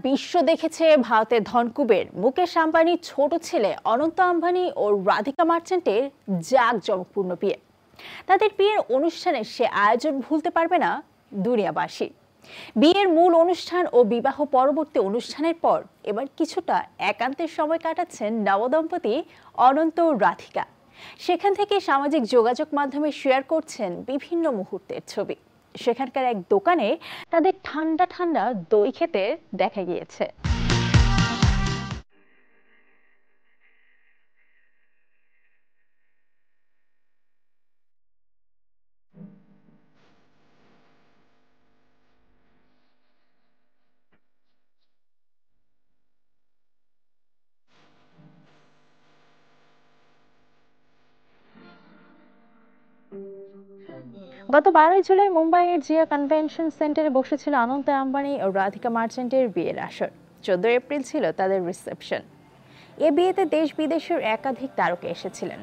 বিশ্ব দেখেছে ভারতের ধনকুবের মুকেশ আম্বানির ছোট ছেলে অনন্ত আম্বানি ও রাধিকা মার্চেন্টের জাঁকজমকপূর্ণ বিয়ে। তাদের বিয়ের অনুষ্ঠানে সে আয়োজন ভুলতে পারবে না দুনিয়াবাসী। বিয়ের মূল অনুষ্ঠান ও বিবাহ পরবর্তী অনুষ্ঠানের পর এবার কিছুটা একান্তের সময় কাটাচ্ছেন নবদম্পতি অনন্ত ও রাধিকা। সেখান থেকে সামাজিক যোগাযোগ মাধ্যমে শেয়ার করছেন বিভিন্ন মুহূর্তের ছবি। সেখানকার এক দোকানে তাদের ঠান্ডা ঠান্ডা দই খেতে দেখা গিয়েছে। গত 12 জুলাই মুম্বাইয়ের জিয়া কনভেনশন সেন্টারে বসেছিল অনন্ত আম্বানি ও রাধিকা মার্চেন্টের বিয়ের আসর। 14 এপ্রিল ছিল তাদের রিসেপশন। এ বিয়েতে দেশ বিদেশের একাধিক তারকা এসেছিলেন।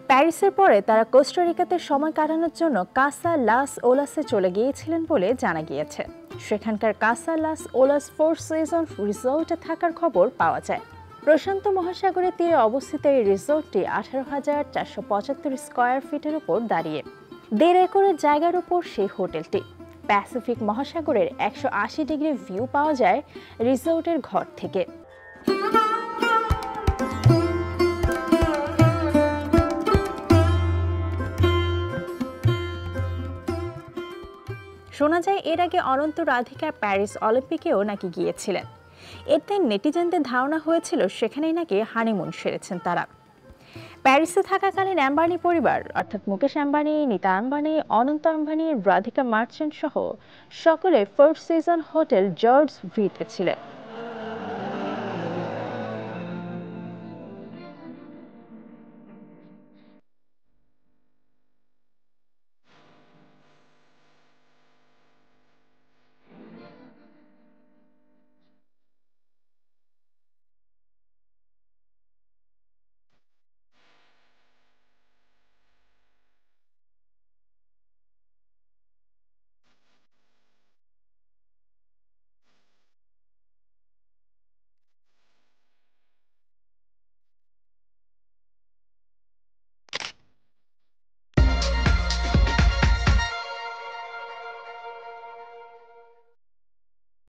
প্যারিসের পরে তারা কোস্টারিকাতে সময় কাটানোর জন্য কাসা লাস ওলাসে চলে গিয়েছিলেন বলে জানা গিয়েছে। সেখানকার কাসা লাস ওলাস 4 সিজন রিসোর্টে থাকার খবর পাওয়া যায়। প্রশান্ত মহাসাগরের তীরে অবস্থিত এই রিসোর্টটি 18,475 স্কয়ার ফিটের উপর দাঁড়িয়ে। 1.5 একরের জায়গার উপর সেই হোটেলটি। প্যাসিফিক মহাসাগরের 180 ডিগ্রি ভিউ পাওয়া যায় রিসোর্টের ঘর থেকে। শোনা যায় এর আগে অনন্ত রাধিকা প্যারিস অলিম্পিকেও নাকি গিয়েছিলেন। এতে নেটিজেনদের ধারণা হয়েছিল সেখানেই নাকি হানিমুন সেরেছেন তারা। প্যারিসে থাকাকালীন আম্বানি পরিবার অর্থাৎ মুকেশ আম্বানি, নীতা আম্বানি, অনন্ত আম্বানি, রাধিকা মার্চেন্ট সহ সকলে 4 সিজন হোটেল জর্জ ভিতে ছিলেন।